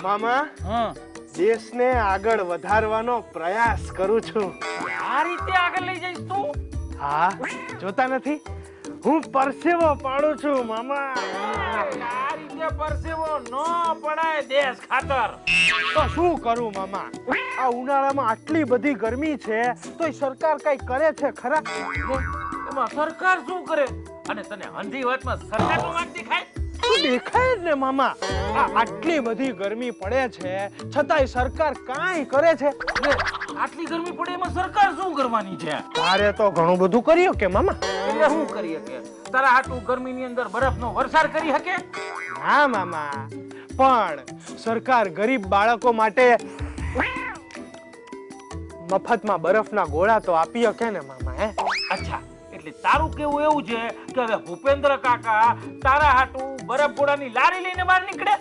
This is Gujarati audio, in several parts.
મામા હા દેશને આગળ વધારવાનો પ્રયાસ કરું છું. આ રીતે આગળ લઈ જઈશ તું? હા, જોતા નથી હું પરસેવો પાડું છું મામા. આ રીતે પરસેવો ન પડાય દેશ ખાતર. તો શું કરું મામા? આ ઉનાળામાં આટલી બધી ગરમી છે તોય સરકાર કઈ કરે છે ખરા? એમાં સરકાર શું કરે? અને તને અંધી વાતમાં સરકારનું વાત દેખાય? તો દેખાય જ ને મામા. આ આટલી બધી ગરમી પડે છે છતાંય સરકાર કાંઈ કરે છે? આટલી ગરમી પડે એમાં સરકાર શું કરવાની છે? તારે તો ઘણું બધું કર્યું કે મામા. એટલે શું કરી શકે? તારા હાટુ ગરમીની અંદર બરફનો વરસાદ કરી શકે? હા મામા, પણ સરકાર ગરીબ બાળકો માટે મફતમાં બરફના ગોળા તો આપી શકે ને મામા. હે અચ્છા, એટલે તારું કેવું એવું છે કે હવે ભૂપેન્દ્ર કાકા તારા હાટુ બરફ ગોળાની લારી લઈને બહાર નીકળે?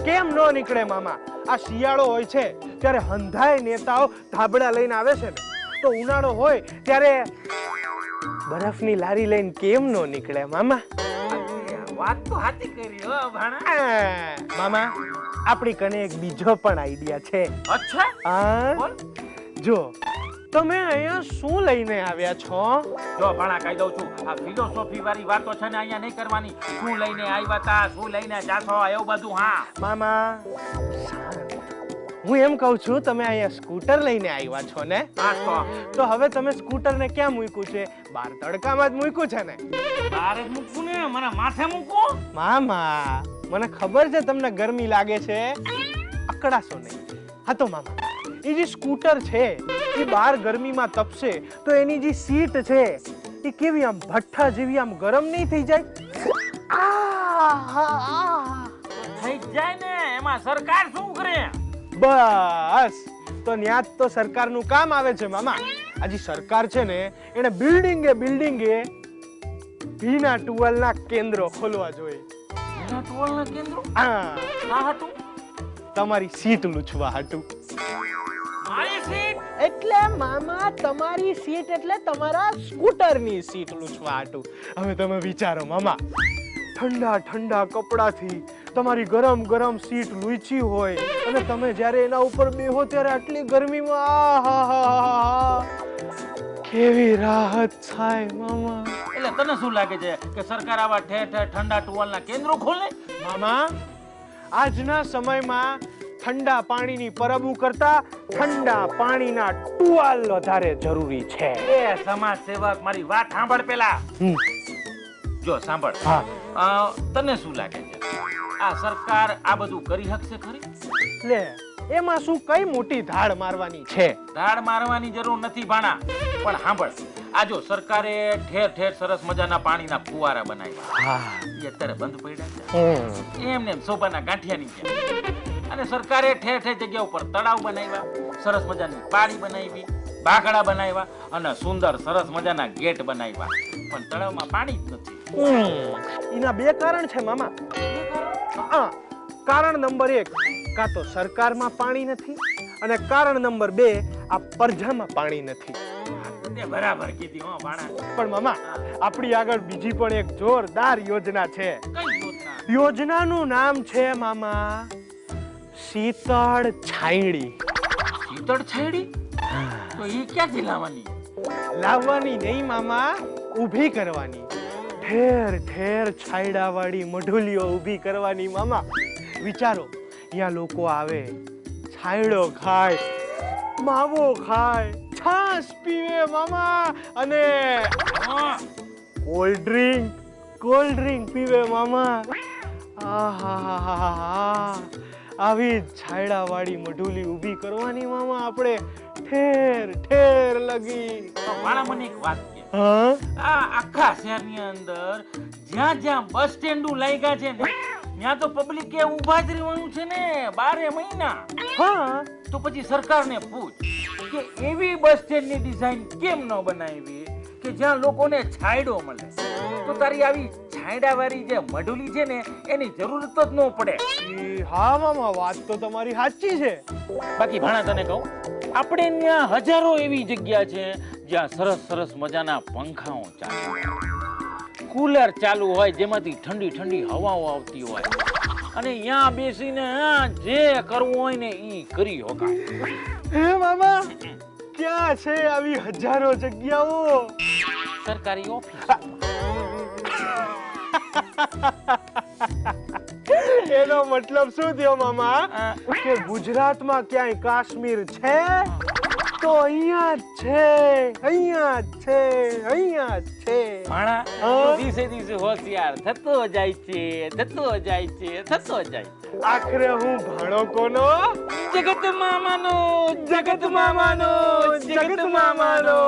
કેમ નો નીકળે મામા? આ શિયાળો હોય છે ત્યારે હંધાય નેતાઓ ધાબળા લઈને આવે છે ને, તો ઉનાળો હોય ત્યારે બરફની લારી લઈને કેમ નો નીકળે મામા? વાત તો સાચી કરી હો ભાણા. મામા, આપણી કને એક બીજો પણ આઈડિયા છે. અચ્છા, હા, બોલ. જો તમે અહીંયા શું લઈને આવ્યા છો? જો ભાણા કહી દઉં છું, આ ફિલોસોફી વાળી વાતો છે ને અહીંયા નહીં કરવાની. શું લઈને આવ્યા તા, શું લઈને જાશો, એવું બધું. હા મામા, હું એમ કહું છું તમે અહીંયા સ્કૂટર લઈને આવ્યા છો ને, તો હવે તમે સ્કૂટરને ક્યાં મૂક્યું છે? બહાર તડકામાં જ મૂક્યું છે ને? બારે જ મૂકવું ને, મને માથે મૂકવું? મામા, મને ખબર છે તમને ગરમી લાગે છે, અકળાશો નહીં. હા તો મામા, એ જે સ્કૂટર છે એ બહાર ગરમીમાં તપશે તો એની જે સીટ છે એ કેવી આમ ભઠ્ઠા જેવી આમ ગરમ નહીં થઈ જાય? થઈ જાય ને, એમાં સરકાર શું કરે? બસ, તો ન્યા જ તો સરકારનું કામ આવે છે મામા. આજી સરકાર છે ને એને બિલ્ડિંગે ભીના ટુવાલના કેન્દ્રો ખોલવા જોઈએ. એના ટોલના કેન્દ્રો? હા, ના હતું તમારી સીટ લૂછવા હાટું. મારી સીટ એટલે મામા, તમારી સીટ એટલે તમારા સ્કૂટરની સીટ લૂછવા હાટું. હવે તમે વિચારો મામા, ઠંડા ઠંડા કપડાથી તમારી ગરમ ગરમ સીટ લૂછી હોય અને તમે જ્યારે એના ઉપર બેહો ત્યારે આટલી ગરમીમાં આહાહાહા, કેવી રાહત થાય મામા. એટલે તને શું લાગે છે કે સરકાર આવા ઠેર ઠેર ઠંડા ટુવાલના કેન્દ્રો ખોલે? મામા, આજના સમયમાં ઠંડા પાણીની પરબો કરતા ઠંડા પાણીના ટુવાલ વધારે જરૂરી છે. એ સમાજ સેવક, મારી વાત સાંભળ પેલા. જો સાંભળ, તને શું લાગે છે આ સરકાર આ બધું કરી શકશે ખરી? લે, એમાં શું કઈ મોટી ધાડ મારવાની છે? ધાડ મારવાની જરૂર નથી ભાણા, પણ સાંભળ, આ જો સરકારે ઠેર ઠેર સરસ મજાના પાણીના ફુવારા બનાવ્યા, એ અત્યારે બંધ પડ્યા છે એમને એમ શોભાના ગાંઠિયાની જેમ. અને સરકારે ઠેર ઠેર જગ્યા ઉપર તળાવ બનાવ્યા, સરસ મજાની પાળી બનાવી, બાકડા બનાવ્યા અને સુંદર સરસ મજાના ગેટ બનાવ્યા, પણ તળાવમાં પાણી જ નથી. એના બે કારણ છે મામા. કારણ નંબર 1, કાં તો સરકારમાં પાણી નથી, અને કારણ નંબર 2, આ પરજામાં પાણી નથી. તે બરાબર કીધી હો ભાણા. પણ મામા, આપણી આગળ બીજી પણ એક જોરદાર યોજના છે. કઈ યોજના? યોજનાનું નામ છે મામા શીતળ છાયડી. શીતળ છાયડી? તો એ ક્યાંથી લાવવાની? લાવવાની નહીં મામા, ઊભી કરવાની. ઠેર ઠેર છાયડા વાળી મઢુલીઓ ઊભી કરવાની મામા. વિચારો, અહીંયા લોકો આવે, છાયડો ખાય, માવો ખાય, છાશ પીવે મામા, અને કોલ્ડ ડ્રિંક પીવે મામા. આહાહાહા, આવી છાયડા વાળી મઢુલી ઊભી કરવાની મામા આપણે ઠેર ઠેર લગી. ભાણા, મને એક વાત કે, હા, આ આખા શહેરની અંદર જ્યાં જ્યાં બસ સ્ટેન્ડો લાગ્યા છે ને, ત્યાં તો પબ્લિકે ઊભા જ રહેવાનું છે ને 12 મહિના. હા, તો પછી સરકારને પૂછ કે એવી બસ સ્ટેન્ડની ડિઝાઇન કેમ ન બનાવી કે જ્યાં લોકોને છાયડો મળે. તો તારી આવી છાયડાવાળી જે મઢુલી છે ને એની જરૂરત જ ન પડે. હા મામા, વાત તો તમારી સાચી છે. બાકી ભાણા તને કહું, આપણે ત્યાં હજારો એવી જગ્યા છે જ્યાં સરસ સરસ મજાના પંખાઓ ચાલુ હોય, કુલર ચાલુ હોય, જેમાંથી ઠંડી ઠંડી હવાઓ આવતી હોય, અને અહીંયા બેસીને જે કરવું હોય ને ઈ કરી શકાય. હે મામા ક્યાં છે આવી હજારો જગ્યાઓ? સરકારી ઓફિસ. એનો મતલબ શું થયો મામા? કે ગુજરાતમાં ક્યાંય કાશ્મીર છે તો અહીંયા જ છે, અહીંયા જ છે, અહીંયા જ છે. ભાણા હા? દિવસે દિવસે હોશિયાર થતો જાય છે, થતો જાય છે, થતો જાય છે. આખરે હું ભાણો કોનો? જગત મામાનો, જગત મામાનો, જગત મામાનો.